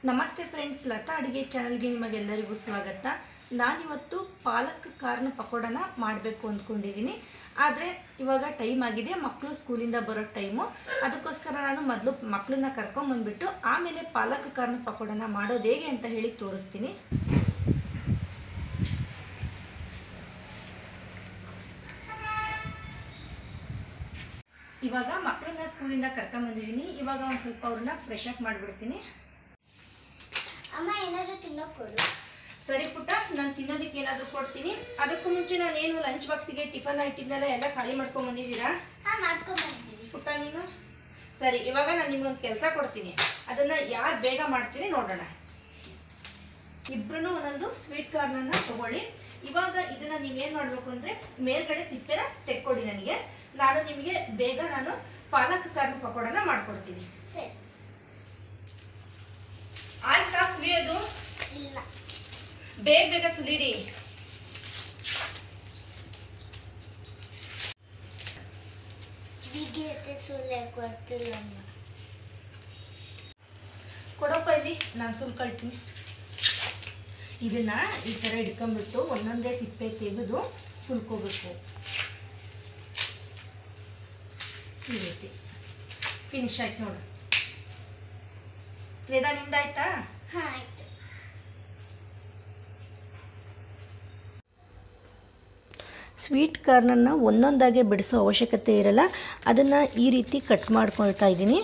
ನಮಸ್ತೆ ಫ್ರೆಂಡ್ಸ್, ಲತಾ ಅಡುಗೆ ಚಾನಲ್ಗೆ ನಿಮಗೆಲ್ಲರಿಗೂ ಸ್ವಾಗತ. ನಾನಿವತ್ತು ಪಾಲಕ್ ಕಾರ್ನ್ ಪಕೋಡನ ಮಾಡಬೇಕು ಅಂದ್ಕೊಂಡಿದ್ದೀನಿ. ಆದರೆ ಇವಾಗ ಟೈಮ್ ಆಗಿದೆ, ಮಕ್ಕಳು ಸ್ಕೂಲಿಂದ ಬರೋ ಟೈಮು. ಅದಕ್ಕೋಸ್ಕರ ನಾನು ಮೊದಲು ಮಕ್ಕಳನ್ನ ಕರ್ಕೊಂಬಂದ್ಬಿಟ್ಟು ಆಮೇಲೆ ಪಾಲಕ್ ಕಾರ್ನ್ ಪಕೋಡನ ಮಾಡೋದು ಹೇಗೆ ಅಂತ ಹೇಳಿ ತೋರಿಸ್ತೀನಿ. ಇವಾಗ ಮಕ್ಕಳನ್ನ ಸ್ಕೂಲಿಂದ ಕರ್ಕೊಂಬಂದಿದ್ದೀನಿ. ಇವಾಗ ಒಂದು ಸ್ವಲ್ಪ ಅವ್ರನ್ನ ಫ್ರೆಶ್ ಅಪ್ ಮಾಡಿಬಿಡ್ತೀನಿ. ಅಮ್ಮ ಏನಾದರೂ ತಿನ್ನೋಕೆ ಕೊಡು. ಸರಿ ಪುಟ್ಟ, ನಾನು ತಿನ್ನೋದಕ್ಕೆ ಏನಾದರೂ ಕೊಡ್ತೀನಿ. ಅದಕ್ಕೂ ಮುಂಚೆ ನಾನೇನು ಲಂಚ್ ಬಾಕ್ಸಿಗೆ ಟಿಫನ್ ಇಟ್ಟಿದ್ದೆಲ್ಲ ಎಲ್ಲ ಖಾಲಿ ಮಾಡ್ಕೊಂಡು ಬಂದಿದ್ದೀರಾ? ಹಾಂ, ಮಾಡ್ಕೊಂಡ್ಬಂದಿದ್ದೀನಿ ಪುಟ್ಟ ನೀನು. ಸರಿ, ಇವಾಗ ನಾನು ನಿಮ್ಗೊಂದು ಕೆಲಸ ಕೊಡ್ತೀನಿ. ಅದನ್ನು ಯಾರು ಬೇಗ ಮಾಡ್ತೀರಿ ನೋಡೋಣ. ಇಬ್ಬರೂ ಒಂದೊಂದು ಸ್ವೀಟ್ ಕಾರ್ನನ್ನು ತಗೊಳ್ಳಿ. ಇವಾಗ ಇದನ್ನು ನೀವೇನು ಮಾಡಬೇಕು ಅಂದರೆ ಮೇಲ್ಗಡೆ ಸಿಪ್ಪೆನ ತೆಕ್ಕೊಡಿ ನನಗೆ. ನಾನು ನಿಮಗೆ ಬೇಗ ಪಾಲಕ್ ಕಾರ್ನ್ ಪಕೋಡನ ಮಾಡ್ಕೊಡ್ತೀನಿ. ಸರಿ. ಆಯ್ತಾ ಸುಲಿಯೋದು? ಇಲ್ಲ, ಬೇಗ ಬೇಗ ಸುಲೀರಿ. ಬಿಗಿಯತ್ತೆ ಸುಳ್ಳೆ ಕೊಡ್ತಿಲ್ಲ. ಕೊಡಪ್ಪ ಇಲ್ಲಿ, ನಾನು ಸುಲ್ಕೊಳ್ತೀನಿ. ಇದನ್ನ ಈ ಥರ ಹಿಡ್ಕೊಂಡ್ಬಿಟ್ಟು ಒಂದೊಂದೇ ಸಿಪ್ಪೆ ತೆಗೆದು ಸುಲ್ಕೋಬೇಕು. ಈ ರೀತಿ ಫಿನಿಶ್ ಆಯ್ತು ನೋಡು. ವೇದ ನಿಂದಾಯ್ತಾ? ಹಾಂ, ಆಯಿತು. ಸ್ವೀಟ್ ಕಾರ್ನನ್ನು ಒಂದೊಂದಾಗೆ ಬಿಡಿಸೋ ಅವಶ್ಯಕತೆ ಇರಲ್ಲ. ಅದನ್ನು ಈ ರೀತಿ ಕಟ್ ಮಾಡ್ಕೊಳ್ತಾ ಇದ್ದೀನಿ.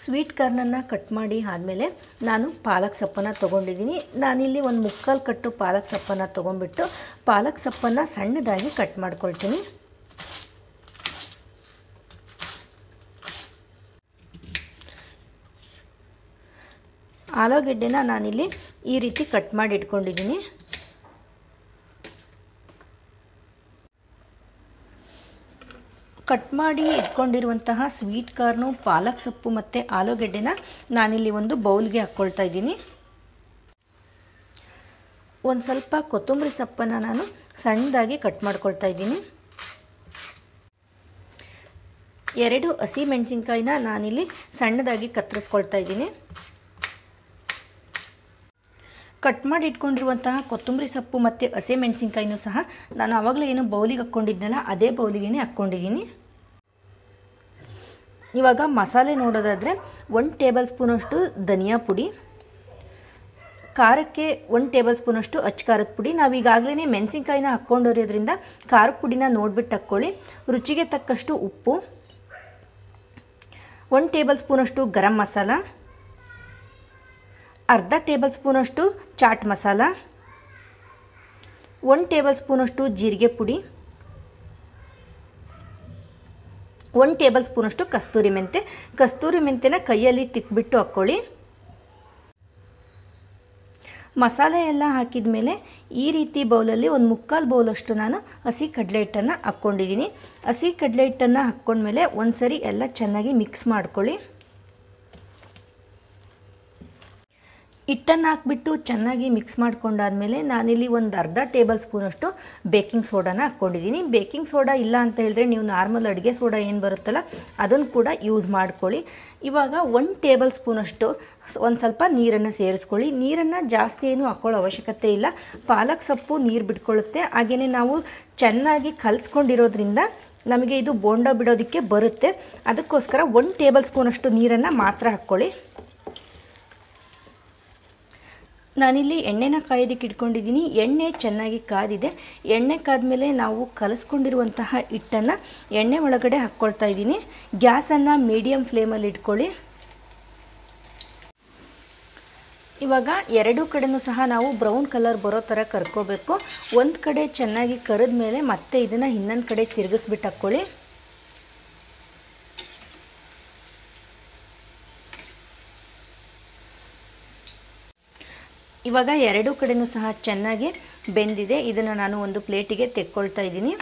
ಸ್ವೀಟ್ ಕಾರ್ನನ್ನು ಕಟ್ ಮಾಡಿ ಆದಮೇಲೆ ನಾನು ಪಾಲಕ್ ಸೊಪ್ಪನ್ನು ತೊಗೊಂಡಿದ್ದೀನಿ. ನಾನಿಲ್ಲಿ ಒಂದು ಮುಕ್ಕಾಲು ಕಟ್ಟು ಪಾಲಕ್ ಸೊಪ್ಪನ್ನು ತೊಗೊಂಡ್ಬಿಟ್ಟು ಪಾಲಕ್ ಸೊಪ್ಪನ್ನು ಸಣ್ಣದಾಗಿ ಕಟ್ ಮಾಡ್ಕೊಳ್ತೀನಿ. ಆಲೂಗೆಡ್ಡೆನ ನಾನಿಲ್ಲಿ ಈ ರೀತಿ ಕಟ್ ಮಾಡಿ ಇಟ್ಕೊಂಡಿದ್ದೀನಿ. ಕಟ್ ಮಾಡಿ ಇಟ್ಕೊಂಡಿರುವಂತಹ ಸ್ವೀಟ್ ಕಾರ್ನು, ಪಾಲಕ್ ಸೊಪ್ಪು ಮತ್ತು ಆಲೂಗೆಡ್ಡೆನ ನಾನಿಲ್ಲಿ ಒಂದು ಬೌಲ್ಗೆ ಹಾಕ್ಕೊಳ್ತಾ ಇದ್ದೀನಿ. ಒಂದು ಸ್ವಲ್ಪ ಕೊತ್ತಂಬರಿ ಸೊಪ್ಪನ್ನು ನಾನು ಸಣ್ಣದಾಗಿ ಕಟ್ ಮಾಡ್ಕೊಳ್ತಾ ಇದ್ದೀನಿ. 2 ಹಸಿ ಮೆಣಸಿನ್ಕಾಯಿನ ನಾನಿಲ್ಲಿ ಸಣ್ಣದಾಗಿ ಕತ್ತರಿಸ್ಕೊಳ್ತಾ ಇದ್ದೀನಿ. ಕಟ್ ಮಾಡಿ ಇಟ್ಕೊಂಡಿರುವಂತಹ ಕೊತ್ತಂಬರಿ ಸೊಪ್ಪು ಮತ್ತು ಹಸಿ ಮೆಣಸಿನ್ಕಾಯಿನೂ ಸಹ ನಾನು ಆವಾಗಲೇ ಏನು ಬೌಲಿಗೆ ಹಾಕ್ಕೊಂಡಿದ್ನಲ್ಲ ಅದೇ ಬೌಲಿಗೆ ಹಾಕ್ಕೊಂಡಿದ್ದೀನಿ. ಇವಾಗ ಮಸಾಲೆ ನೋಡೋದಾದರೆ 1 ಟೇಬಲ್ ಸ್ಪೂನಷ್ಟು ಧನಿಯಾ ಪುಡಿ, ಖಾರಕ್ಕೆ 1 ಟೇಬಲ್ ಸ್ಪೂನಷ್ಟು ಅಚ್ಚ ಪುಡಿ. ನಾವೀಗಾಗಲೇ ಮೆಣಸಿನ್ಕಾಯಿನ ಹಾಕ್ಕೊಂಡಿರೋದ್ರಿಂದ ಖಾರದ ಪುಡಿನ ನೋಡಿಬಿಟ್ಟು ಹಾಕ್ಕೊಳ್ಳಿ. ರುಚಿಗೆ ತಕ್ಕಷ್ಟು ಉಪ್ಪು, 1 ಟೇಬಲ್ ಸ್ಪೂನಷ್ಟು ಗರಂ ಮಸಾಲ, ಅರ್ಧ ಟೇಬಲ್ ಸ್ಪೂನಷ್ಟು ಚಾಟ್ ಮಸಾಲ, 1 ಟೇಬಲ್ ಸ್ಪೂನಷ್ಟು ಜೀರಿಗೆ ಪುಡಿ, 1 ಟೇಬಲ್ ಸ್ಪೂನಷ್ಟು ಕಸ್ತೂರಿ ಮೆಂತ್ಯನ ಕೈಯಲ್ಲಿ ತಿಕ್ಬಿಟ್ಟು ಹಾಕ್ಕೊಳ್ಳಿ. ಮಸಾಲೆ ಎಲ್ಲ ಹಾಕಿದ ಮೇಲೆ ಈ ರೀತಿ ಬೌಲಲ್ಲಿ ಒಂದು ಮುಕ್ಕಾಲು ಬೌಲಷ್ಟು ನಾನು ಹಸಿ ಕಡಲೆ ಹಿಟ್ಟನ್ನು ಹಾಕ್ಕೊಂಡಿದ್ದೀನಿ. ಹಸಿ ಕಡಲೆ ಹಿಟ್ಟನ್ನು ಹಾಕ್ಕೊಂಡ್ಮೇಲೆ ಒಂದು ಸರಿ ಎಲ್ಲ ಚೆನ್ನಾಗಿ ಮಿಕ್ಸ್ ಮಾಡ್ಕೊಳ್ಳಿ. ಹಿಟ್ಟನ್ನು ಹಾಕ್ಬಿಟ್ಟು ಚೆನ್ನಾಗಿ ಮಿಕ್ಸ್ ಮಾಡ್ಕೊಂಡಾದ್ಮೇಲೆ ನಾನಿಲ್ಲಿ ಒಂದು ಅರ್ಧ ಟೇಬಲ್ ಸ್ಪೂನಷ್ಟು ಬೇಕಿಂಗ್ ಸೋಡಾನ ಹಾಕ್ಕೊಂಡಿದ್ದೀನಿ. ಬೇಕಿಂಗ್ ಸೋಡಾ ಇಲ್ಲ ಅಂತ ಹೇಳಿದ್ರೆ ನೀವು ನಾರ್ಮಲ್ ಅಡುಗೆ ಸೋಡಾ ಏನು ಬರುತ್ತಲ್ಲ ಅದನ್ನು ಕೂಡ ಯೂಸ್ ಮಾಡ್ಕೊಳ್ಳಿ. ಇವಾಗ 1 ಟೇಬಲ್ ಸ್ಪೂನಷ್ಟು ಒಂದು ಸ್ವಲ್ಪ ನೀರನ್ನು ಸೇರಿಸ್ಕೊಳ್ಳಿ. ನೀರನ್ನು ಜಾಸ್ತಿ ಏನು ಹಾಕ್ಕೊಳ್ಳೋ ಅವಶ್ಯಕತೆ ಇಲ್ಲ. ಪಾಲಕ್ ಸೊಪ್ಪು ನೀರು ಬಿಟ್ಕೊಳ್ಳುತ್ತೆ. ಹಾಗೆಯೇ ನಾವು ಚೆನ್ನಾಗಿ ಕಲಿಸ್ಕೊಂಡಿರೋದ್ರಿಂದ ನಮಗೆ ಇದು ಬೋಂಡ ಬಿಡೋದಕ್ಕೆ ಬರುತ್ತೆ. ಅದಕ್ಕೋಸ್ಕರ 1 ಟೇಬಲ್ ಸ್ಪೂನಷ್ಟು ನೀರನ್ನು ಮಾತ್ರ ಹಾಕ್ಕೊಳ್ಳಿ. ನಾನಿಲ್ಲಿ ಎಣ್ಣೆನ ಕಾಯೋದಕ್ಕೆ ಇಟ್ಕೊಂಡಿದ್ದೀನಿ. ಎಣ್ಣೆ ಚೆನ್ನಾಗಿ ಕಾದಿದೆ. ಎಣ್ಣೆ ಕಾದ್ಮೇಲೆ ನಾವು ಕಲಿಸ್ಕೊಂಡಿರುವಂತಹ ಹಿಟ್ಟನ್ನು ಎಣ್ಣೆ ಒಳಗಡೆ ಹಾಕ್ಕೊಳ್ತಾ ಇದ್ದೀನಿ. ಗ್ಯಾಸನ್ನು ಮೀಡಿಯಮ್ ಫ್ಲೇಮಲ್ಲಿ ಇಟ್ಕೊಳ್ಳಿ. ಇವಾಗ 2 ಕಡೆನೂ ಸಹ ನಾವು ಬ್ರೌನ್ ಕಲರ್ ಬರೋ ಥರ ಕರ್ಕೋಬೇಕು. ಒಂದು ಕಡೆ ಚೆನ್ನಾಗಿ ಕರಿದ ಮೇಲೆ ಮತ್ತೆ ಇದನ್ನು ಇನ್ನೊಂದು ಕಡೆ ತಿರುಗಿಸ್ಬಿಟ್ಟು ಹಾಕ್ಕೊಳ್ಳಿ. ಇವಾಗ 2 ಕಡೆನೂ ಸಹ ಚೆನ್ನಾಗಿ ಬೆಂದಿದೆ. ಇದನ್ನು ನಾನು ಒಂದು ಪ್ಲೇಟಿಗೆ ತೆಕ್ಕೊಳ್ತಾ ಇದ್ದೀನಿ.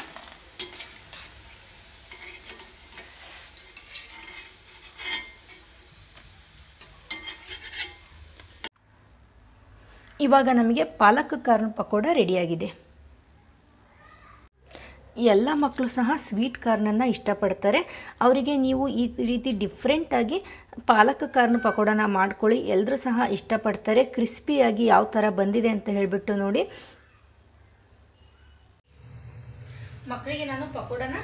ಇವಾಗ ನಮಗೆ ಪಾಲಕ್ ಕಾರ್ನ್ ಪಕೋಡ ರೆಡಿಯಾಗಿದೆ. ಎಲ್ಲ ಮಕ್ಕಳು ಸಹ ಸ್ವೀಟ್ ಕಾರ್ನನ್ನು ಇಷ್ಟಪಡ್ತಾರೆ. ಅವರಿಗೆ ನೀವು ಈ ರೀತಿ ಡಿಫ್ರೆಂಟಾಗಿ ಪಾಲಕ್ ಕಾರ್ನ್ ಪಕೋಡನ ಮಾಡ್ಕೊಳ್ಳಿ, ಎಲ್ಲರೂ ಸಹ ಇಷ್ಟಪಡ್ತಾರೆ. ಕ್ರಿಸ್ಪಿಯಾಗಿ ಯಾವ ಥರ ಬಂದಿದೆ ಅಂತ ಹೇಳಿಬಿಟ್ಟು ನೋಡಿ. ಮಕ್ಕಳಿಗೆ ನಾನು ಪಕೋಡನ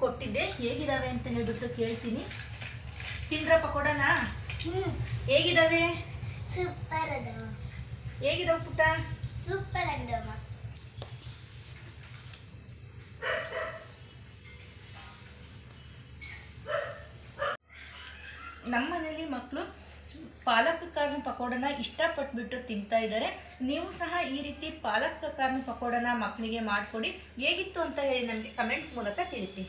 ಕೊಟ್ಟಿದ್ದೆ, ಹೇಗಿದ್ದಾವೆ ಅಂತ ಹೇಳಿಬಿಟ್ಟು ಕೇಳ್ತೀನಿ. ತಿಂದ್ರ ಪಕೋಡನ ಹೇಗಿದ್ದಾವೆ? ಸೂಪರ್ ಅದಮ್ಮ. ಹೇಗಿದಾವೆ ಪುಟ್ಟ? ಸೂಪರ್ ಆಗಿದಮ್ಮ. ನಮ್ಮ ಮನೇಲಿ ಮಕ್ಕಳು ಪಾಲಕ್ ಕಾರ್ನ್ ಪಕೋಡನ ಇಷ್ಟಪಟ್ಬಿಟ್ಟು ತಿಂತಾ ಇದ್ದಾರೆ. ನೀವು ಸಹ ಈ ರೀತಿ ಪಾಲಕ್ ಕಾರ್ನ್ ಪಕೋಡನ ಮಕ್ಕಳಿಗೆ ಮಾಡಿಕೊಡಿ. ಹೇಗಿತ್ತು ಅಂತ ಹೇಳಿ ನಮಗೆ ಕಮೆಂಟ್ಸ್ ಮೂಲಕ ತಿಳಿಸಿ.